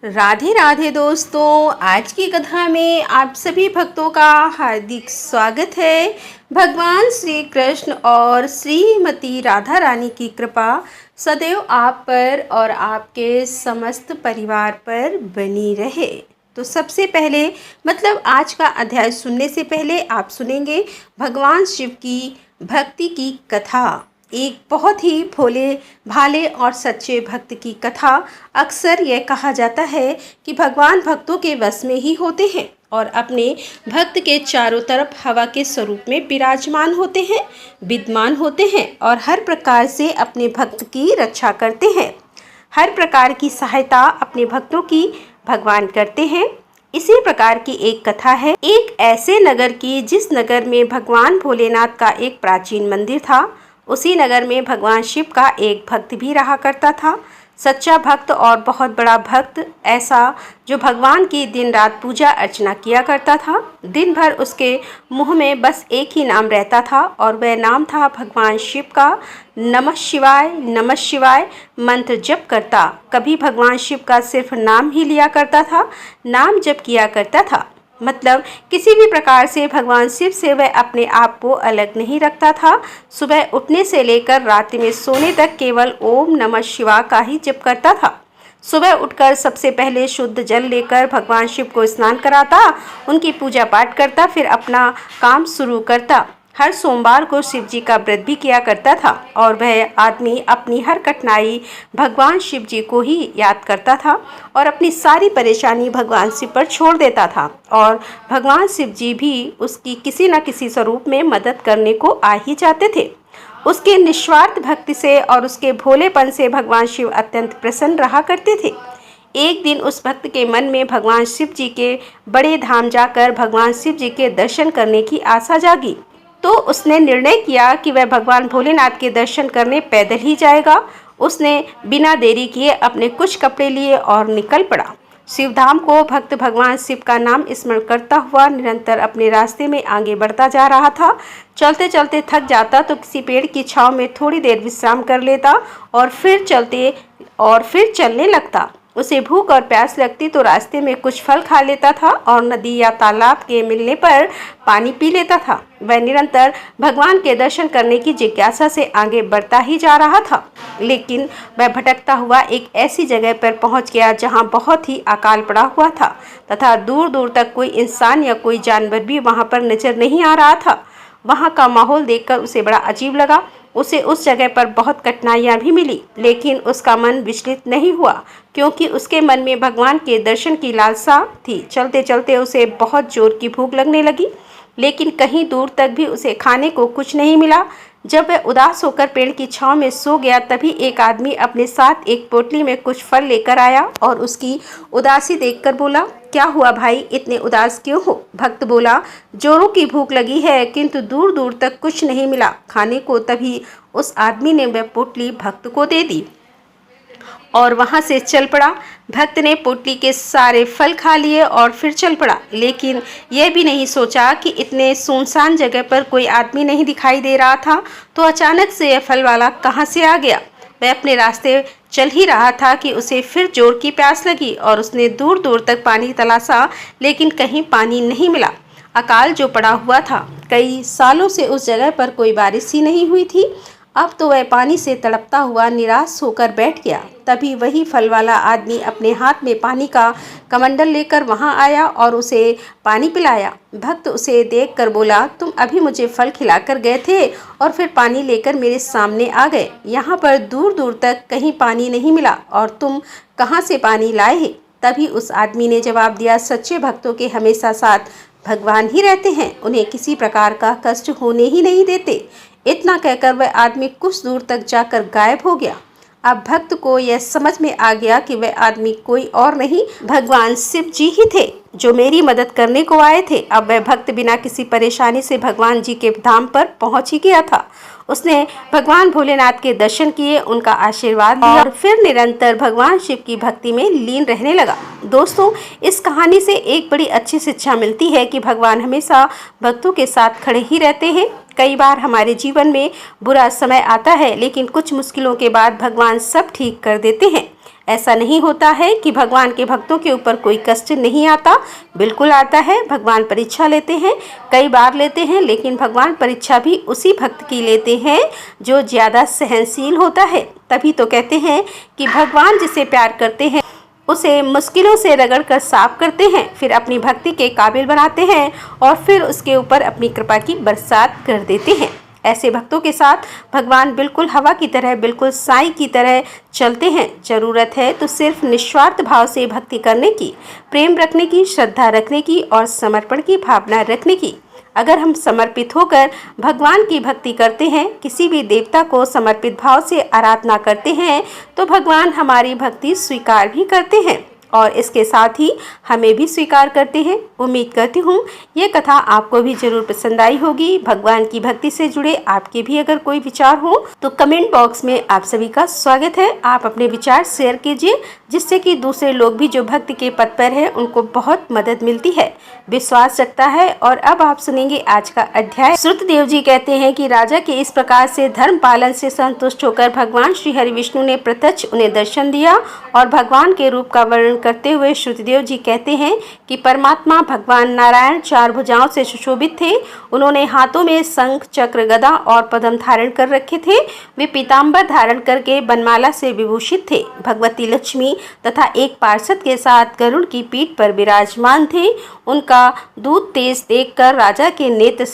राधे राधे दोस्तों, आज की कथा में आप सभी भक्तों का हार्दिक स्वागत है। भगवान श्री कृष्ण और श्रीमती राधा रानी की कृपा सदैव आप पर और आपके समस्त परिवार पर बनी रहे। तो सबसे पहले आज का अध्याय सुनने से पहले आप सुनेंगे भगवान शिव की भक्ति की कथा। एक बहुत ही भोले भाले और सच्चे भक्त की कथा। अक्सर यह कहा जाता है कि भगवान भक्तों के वश में ही होते हैं और अपने भक्त के चारों तरफ हवा के स्वरूप में विराजमान होते हैं, विद्यमान होते हैं और हर प्रकार से अपने भक्त की रक्षा करते हैं। हर प्रकार की सहायता अपने भक्तों की भगवान करते हैं। इसी प्रकार की एक कथा है एक ऐसे नगर की जिस नगर में भगवान भोलेनाथ का एक प्राचीन मंदिर था। उसी नगर में भगवान शिव का एक भक्त भी रहा करता था, सच्चा भक्त और बहुत बड़ा भक्त, ऐसा जो भगवान की दिन रात पूजा अर्चना किया करता था। दिन भर उसके मुंह में बस एक ही नाम रहता था और वह नाम था भगवान शिव का। नमः शिवाय मंत्र जप करता। कभी भगवान शिव का सिर्फ नाम ही लिया करता था, नाम जप किया करता था। किसी भी प्रकार से भगवान शिव से वह अपने आप को अलग नहीं रखता था। सुबह उठने से लेकर रात में सोने तक केवल ओम नमः शिवाय का ही जप करता था। सुबह उठकर सबसे पहले शुद्ध जल लेकर भगवान शिव को स्नान कराता, उनकी पूजा पाठ करता, फिर अपना काम शुरू करता। हर सोमवार को शिव जी का व्रत भी किया करता था और वह आदमी अपनी हर कठिनाई भगवान शिव जी को ही याद करता था और अपनी सारी परेशानी भगवान शिव पर छोड़ देता था और भगवान शिव जी भी उसकी किसी न किसी स्वरूप में मदद करने को आ ही जाते थे। उसके निस्वार्थ भक्ति से और उसके भोलेपन से भगवान शिव अत्यंत प्रसन्न रहा करते थे। एक दिन उस भक्त के मन में भगवान शिव जी के बड़े धाम जाकर भगवान शिव जी के दर्शन करने की आशा जागी। तो उसने निर्णय किया कि वह भगवान भोलेनाथ के दर्शन करने पैदल ही जाएगा। उसने बिना देरी किए अपने कुछ कपड़े लिए और निकल पड़ा। शिवधाम को भक्त भगवान शिव का नाम स्मरण करता हुआ निरंतर अपने रास्ते में आगे बढ़ता जा रहा था। चलते चलते थक जाता तो किसी पेड़ की छांव में थोड़ी देर विश्राम कर लेता और फिर चलने लगता। उसे भूख और प्यास लगती तो रास्ते में कुछ फल खा लेता था और नदी या तालाब के मिलने पर पानी पी लेता था। वह निरंतर भगवान के दर्शन करने की जिज्ञासा से आगे बढ़ता ही जा रहा था, लेकिन वह भटकता हुआ एक ऐसी जगह पर पहुंच गया जहां बहुत ही अकाल पड़ा हुआ था तथा दूर दूर तक कोई इंसान या कोई जानवर भी वहां पर नजर नहीं आ रहा था। वहां का माहौल देखकर उसे बड़ा अजीब लगा। उसे उस जगह पर बहुत कठिनाइयां भी मिली, लेकिन उसका मन विचलित नहीं हुआ क्योंकि उसके मन में भगवान के दर्शन की लालसा थी। चलते चलते उसे बहुत जोर की भूख लगने लगी, लेकिन कहीं दूर तक भी उसे खाने को कुछ नहीं मिला। जब वह उदास होकर पेड़ की छांव में सो गया, तभी एक आदमी अपने साथ एक पोटली में कुछ फल लेकर आया और उसकी उदासी देखकर बोला, क्या हुआ भाई, इतने उदास क्यों हो? भक्त बोला, जोरों की भूख लगी है किंतु दूर दूर तक कुछ नहीं मिला खाने को। तभी उस आदमी ने वह पोटली भक्त को दे दी और वहां से चल पड़ा। भक्त ने पोटली के सारे फल खा लिए और फिर चल पड़ा, लेकिन यह भी नहीं सोचा कि इतने सुनसान जगह पर कोई आदमी नहीं दिखाई दे रहा था, तो अचानक से यह फल वाला कहां से आ गया। वह अपने रास्ते चल ही रहा था कि उसे फिर जोर की प्यास लगी और उसने दूर दूर तक पानी तलाशा, लेकिन कहीं पानी नहीं मिला। अकाल जो पड़ा हुआ था, कई सालों से उस जगह पर कोई बारिश ही नहीं हुई थी। अब तो वह पानी से तड़पता हुआ निराश होकर बैठ गया। तभी वही फल वाला आदमी अपने हाथ में पानी का कमंडल लेकर वहां आया और उसे पानी पिलाया। भक्त उसे देखकर बोला, तुम अभी मुझे फल खिलाकर गए थे और फिर पानी लेकर मेरे सामने आ गए। यहाँ पर दूर दूर तक कहीं पानी नहीं मिला और तुम कहाँ से पानी लाए? तभी उस आदमी ने जवाब दिया, सच्चे भक्तों के हमेशा साथ भगवान ही रहते हैं, उन्हें किसी प्रकार का कष्ट होने ही नहीं देते। इतना कहकर वह आदमी कुछ दूर तक जाकर गायब हो गया। अब भक्त को यह समझ में आ गया कि वह आदमी कोई और नहीं, भगवान शिव जी ही थे जो मेरी मदद करने को आए थे। अब वह भक्त बिना किसी परेशानी से भगवान जी के धाम पर पहुंच ही गया था। उसने भगवान भोलेनाथ के दर्शन किए, उनका आशीर्वाद लिया और फिर निरंतर भगवान शिव की भक्ति में लीन रहने लगा। दोस्तों, इस कहानी से एक बड़ी अच्छी शिक्षा मिलती है कि भगवान हमेशा भक्तों के साथ खड़े ही रहते हैं। कई बार हमारे जीवन में बुरा समय आता है, लेकिन कुछ मुश्किलों के बाद भगवान सब ठीक कर देते हैं। ऐसा नहीं होता है कि भगवान के भक्तों के ऊपर कोई कष्ट नहीं आता, बिल्कुल आता है। भगवान परीक्षा लेते हैं, कई बार लेते हैं, लेकिन भगवान परीक्षा भी उसी भक्त की लेते हैं जो ज़्यादा सहनशील होता है। तभी तो कहते हैं कि भगवान जिसे प्यार करते हैं उसे मुश्किलों से रगड़ कर साफ करते हैं, फिर अपनी भक्ति के काबिल बनाते हैं और फिर उसके ऊपर अपनी कृपा की बरसात कर देते हैं। ऐसे भक्तों के साथ भगवान बिल्कुल हवा की तरह, बिल्कुल साई की तरह चलते हैं। ज़रूरत है तो सिर्फ निस्वार्थ भाव से भक्ति करने की, प्रेम रखने की, श्रद्धा रखने की और समर्पण की भावना रखने की। अगर हम समर्पित होकर भगवान की भक्ति करते हैं, किसी भी देवता को समर्पित भाव से आराधना करते हैं, तो भगवान हमारी भक्ति स्वीकार भी करते हैं और इसके साथ ही हमें भी स्वीकार करते हैं। उम्मीद करती हूँ ये कथा आपको भी जरूर पसंद आई होगी। भगवान की भक्ति से जुड़े आपके भी अगर कोई विचार हो तो कमेंट बॉक्स में आप सभी का स्वागत है। आप अपने विचार शेयर कीजिए, जिससे कि दूसरे लोग भी जो भक्ति के पथ पर है उनको बहुत मदद मिलती है, विश्वास रखता है। और अब आप सुनेंगे आज का अध्याय। श्रुतदेव जी कहते हैं कि राजा के इस प्रकार से धर्म पालन से संतुष्ट होकर भगवान श्री हरि विष्णु ने प्रत्यक्ष उन्हें दर्शन दिया और भगवान के रूप का वर्णन करते हुए श्रुतदेव जी कहते हैं कि परमात्मा भगवान नारायण 4 भुजाओं से सुशोभित थे। उन्होंने हाथों में शंख, चक्र, गदा और पद्म धारण कर रखे थे। वे पीताम्बर धारण करके बनमाला से विभूषित थे। भगवती लक्ष्मी तथा एक पार्षद के साथ गरुड़ की पीठ पर विराजमान थे। उनका तेज देखकर राजा के नेत्र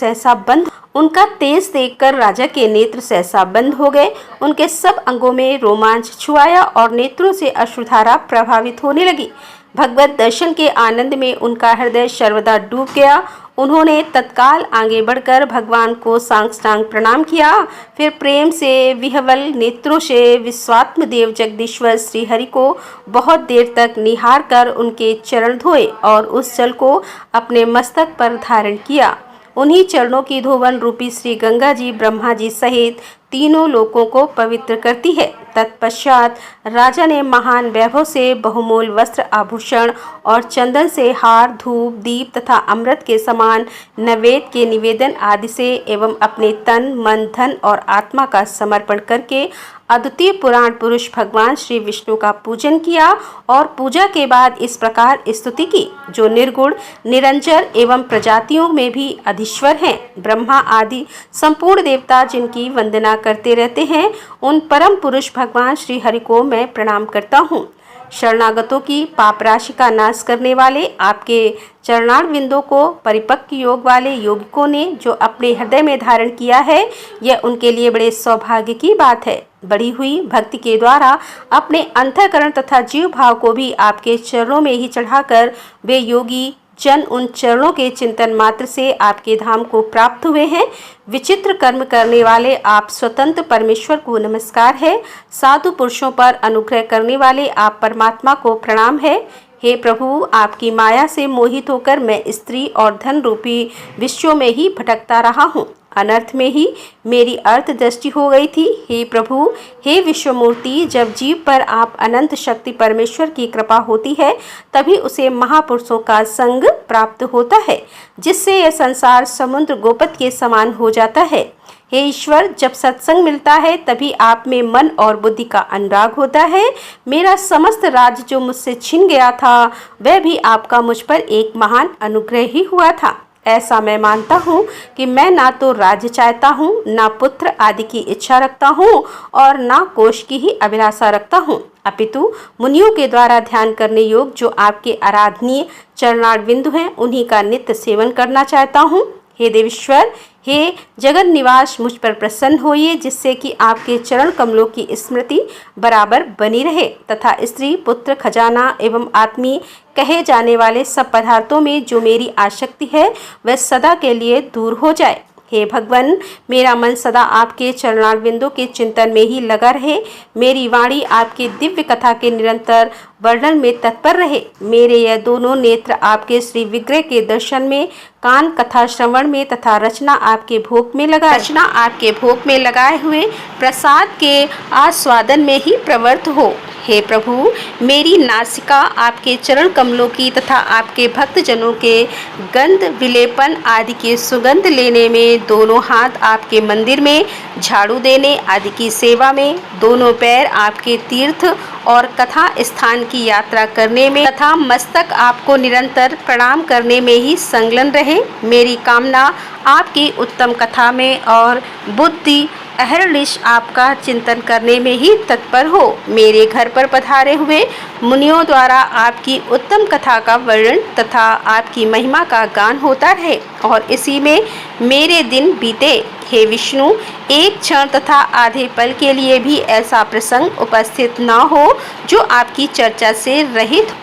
सहसा बंद हो गए। उनके सब अंगों में रोमांच छुआया और नेत्रों से अश्रुधारा प्रभावित होने लगी। भगवत दर्शन के आनंद में उनका हृदय सर्वदा डूब गया। उन्होंने तत्काल आगे बढ़कर भगवान को साष्टांग प्रणाम किया। फिर प्रेम से विह्वल नेत्रों से विश्वात्म देव जगदीश्वर श्री हरि को बहुत देर तक निहार कर उनके चरण धोए और उस जल को अपने मस्तक पर धारण किया। उन्हीं चरणों की धोवन रूपी श्री गंगा जी ब्रह्मा जी सहित तीनों लोकों को पवित्र करती है। तत्पश्चात राजा ने महान वैभव से बहुमूल्य वस्त्र, आभूषण और चंदन से हार, धूप, दीप तथा अमृत के समान नैवेद्य के निवेदन आदि से एवं अपने तन, मन, धन और आत्मा का समर्पण करके अद्वितीय पुराण पुरुष भगवान श्री विष्णु का पूजन किया और पूजा के बाद इस प्रकार स्तुति की, जो निर्गुण, निरंजन एवं प्रजातियों में भी अधीश्वर हैं। ब्रह्मा आदि संपूर्ण देवता जिनकी वंदना करते रहते हैं, उन परम पुरुष भगवान श्री हरि को मैं प्रणाम करता हूँ। शरणागतों की पाप राशि का नाश करने वाले आपके चरणारविंदों को परिपक्व योग वाले योगिकों ने जो अपने हृदय में धारण किया है, यह उनके लिए बड़े सौभाग्य की बात है। बढ़ी हुई भक्ति के द्वारा अपने अंतःकरण तथा जीव भाव को भी आपके चरणों में ही चढ़ाकर वे योगी जन उन चरणों के चिंतन मात्र से आपके धाम को प्राप्त हुए हैं। विचित्र कर्म करने वाले आप स्वतंत्र परमेश्वर को नमस्कार है। साधु पुरुषों पर अनुग्रह करने वाले आप परमात्मा को प्रणाम है। हे प्रभु, आपकी माया से मोहित होकर मैं स्त्री और धन रूपी विषयों में ही भटकता रहा हूँ। अनर्थ में ही मेरी अर्थ दृष्टि हो गई थी। हे प्रभु, हे विश्वमूर्ति, जब जीव पर आप अनंत शक्ति परमेश्वर की कृपा होती है, तभी उसे महापुरुषों का संग प्राप्त होता है, जिससे यह संसार समुद्र गोपत के समान हो जाता है। हे ईश्वर, जब सत्संग मिलता है तभी आप में मन और बुद्धि का अनुराग होता है। मेरा समस्त राज्य जो मुझसे छिन गया था, वह भी आपका मुझ पर एक महान अनुग्रह ही हुआ था। ऐसा मैं मानता हूँ कि मैं ना तो राज्य चाहता हूँ, ना पुत्र आदि की इच्छा रखता हूँ और ना कोष की ही अभिलाषा रखता हूँ, अपितु मुनियों के द्वारा ध्यान करने योग्य जो आपके आराधनीय चरणारविंद हैं, उन्हीं का नित्य सेवन करना चाहता हूँ। हे देवेश्वर, हे जगत निवास, मुझ पर प्रसन्न होइए, जिससे कि आपके चरण कमलों की स्मृति बराबर बनी रहे तथा स्त्री, पुत्र, खजाना एवं आत्मीय कहे जाने वाले सब पदार्थों में जो मेरी आसक्ति है वह सदा के लिए दूर हो जाए। हे भगवान, मेरा मन सदा आपके चरणारविंदों के चिंतन में ही लगा रहे। मेरी वाणी आपके दिव्य कथा के निरंतर वर्णन में तत्पर रहे। मेरे यह दोनों नेत्र आपके श्री विग्रह के दर्शन में, कान कथा श्रवण में तथा रचना आपके भोग में लगाए हुए प्रसाद के आस्वादन में ही प्रवृत्त हो। हे प्रभु, मेरी नासिका आपके चरण कमलों की तथा आपके भक्तजनों के गंध विलेपन आदि के सुगंध लेने में, दोनों हाथ आपके मंदिर में झाड़ू देने आदि की सेवा में, दोनों पैर आपके तीर्थ और कथा स्थान की यात्रा करने में तथा मस्तक आपको निरंतर प्रणाम करने में ही संलग्न रहे। मेरी कामना आपकी उत्तम कथा में और बुद्धि अहर्निश आपका चिंतन करने में ही तत्पर हो। मेरे घर पर पधारे हुए मुनियों द्वारा आपकी उत्तम कथा का वर्णन तथा आपकी महिमा का गान होता रहे और इसी में मेरे दिन बीते। हे विष्णु, एक क्षण तथा आधे पल के लिए भी ऐसा प्रसंग उपस्थित न हो जो आपकी चर्चा से रहित।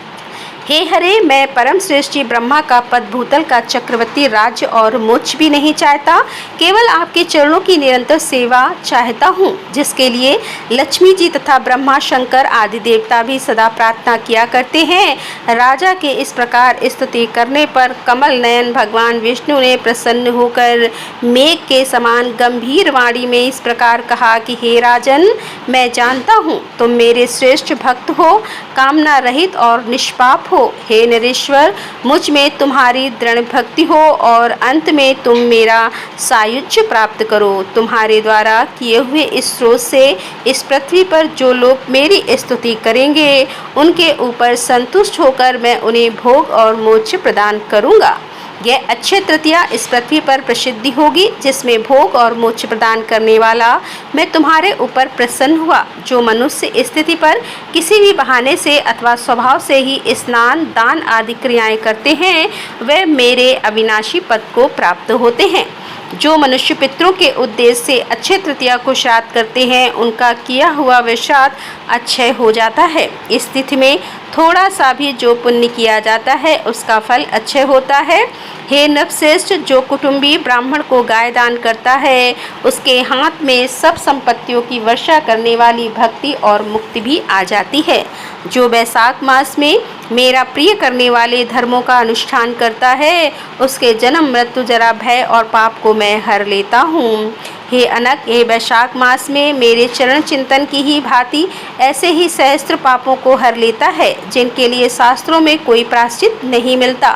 हे हरे, मैं परम श्रेष्ठी ब्रह्मा का पद भूतल का चक्रवर्ती राज्य और मोक्ष भी नहीं चाहता, केवल आपके चरणों की निरंतर सेवा चाहता हूँ, जिसके लिए लक्ष्मी जी तथा ब्रह्मा शंकर आदि देवता भी सदा प्रार्थना किया करते हैं। राजा के इस प्रकार स्तुति करने पर कमल नयन भगवान विष्णु ने प्रसन्न होकर मेघ के समान गंभीर वाणी में इस प्रकार कहा कि हे राजन, मैं जानता हूँ तुम मेरे श्रेष्ठ भक्त हो, कामना रहित और निष्पाप हो। हे नरेश्वर, मुझ में तुम्हारी दृढ़ भक्ति हो और अंत में तुम मेरा सायुज्य प्राप्त करो। तुम्हारे द्वारा किए हुए इस स्रोत से इस पृथ्वी पर जो लोग मेरी स्तुति करेंगे उनके ऊपर संतुष्ट होकर मैं उन्हें भोग और मोक्ष प्रदान करूंगा। यह अक्षय तृतीया इस पृथ्वी पर प्रसिद्धि होगी, जिसमें भोग और मोक्ष प्रदान करने वाला मैं तुम्हारे ऊपर प्रसन्न हुआ। जो मनुष्य स्थिति पर किसी भी बहाने से अथवा स्वभाव से ही स्नान दान आदि क्रियाएं करते हैं, वे मेरे अविनाशी पद को प्राप्त होते हैं। जो मनुष्य पितरों के उद्देश्य से अक्षय तृतीया को श्राद्ध करते हैं, उनका किया हुआ वह श्राद्ध अक्षय हो जाता है। इस तिथि में थोड़ा सा भी जो पुण्य किया जाता है उसका फल अक्षय होता है। हे नरश्रेष्ठ, जो कुटुंबी ब्राह्मण को गाय दान करता है उसके हाथ में सब संपत्तियों की वर्षा करने वाली भक्ति और मुक्ति भी आ जाती है। जो वैशाख मास में मेरा प्रिय करने वाले धर्मों का अनुष्ठान करता है उसके जन्म मृत्यु जरा भय और पाप को मैं हर लेता हूँ। हे अनक, हे वैशाख मास में मेरे चरण चिंतन की ही भांति ऐसे ही सहस्त्र पापों को हर लेता है, जिनके लिए शास्त्रों में कोई प्रायश्चित नहीं मिलता।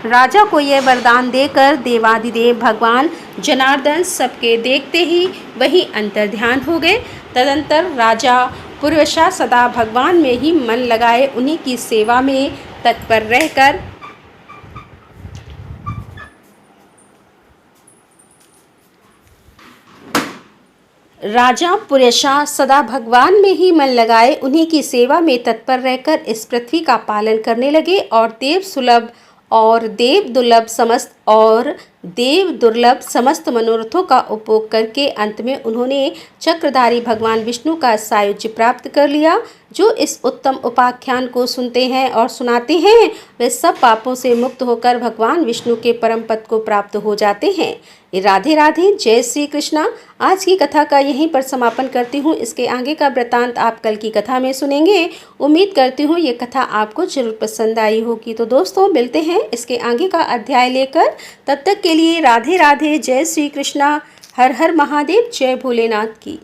राजा को यह वरदान देकर देवादिदेव भगवान जनार्दन सबके देखते ही वही अंतर्ध्यान हो गए। तदंतर राजा पूर्वशा सदा भगवान में ही मन लगाए उन्हीं की सेवा में तत्पर रहकर इस पृथ्वी का पालन करने लगे और देव दुर्लभ समस्त मनोरथों का उपभोग करके अंत में उन्होंने चक्रधारी भगवान विष्णु का सायुज्य प्राप्त कर लिया। जो इस उत्तम उपाख्यान को सुनते हैं और सुनाते हैं वे सब पापों से मुक्त होकर भगवान विष्णु के परम पद को प्राप्त हो जाते हैं। राधे राधे, जय श्री कृष्णा। आज की कथा का यहीं पर समापन करती हूँ। इसके आगे का वृत्तांत आप कल की कथा में सुनेंगे। उम्मीद करती हूँ ये कथा आपको जरूर पसंद आई होगी। तो दोस्तों, मिलते हैं इसके आगे का अध्याय लेकर। तब तक के लिए राधे राधे, जय श्री कृष्णा, हर हर महादेव, जय भोलेनाथ की।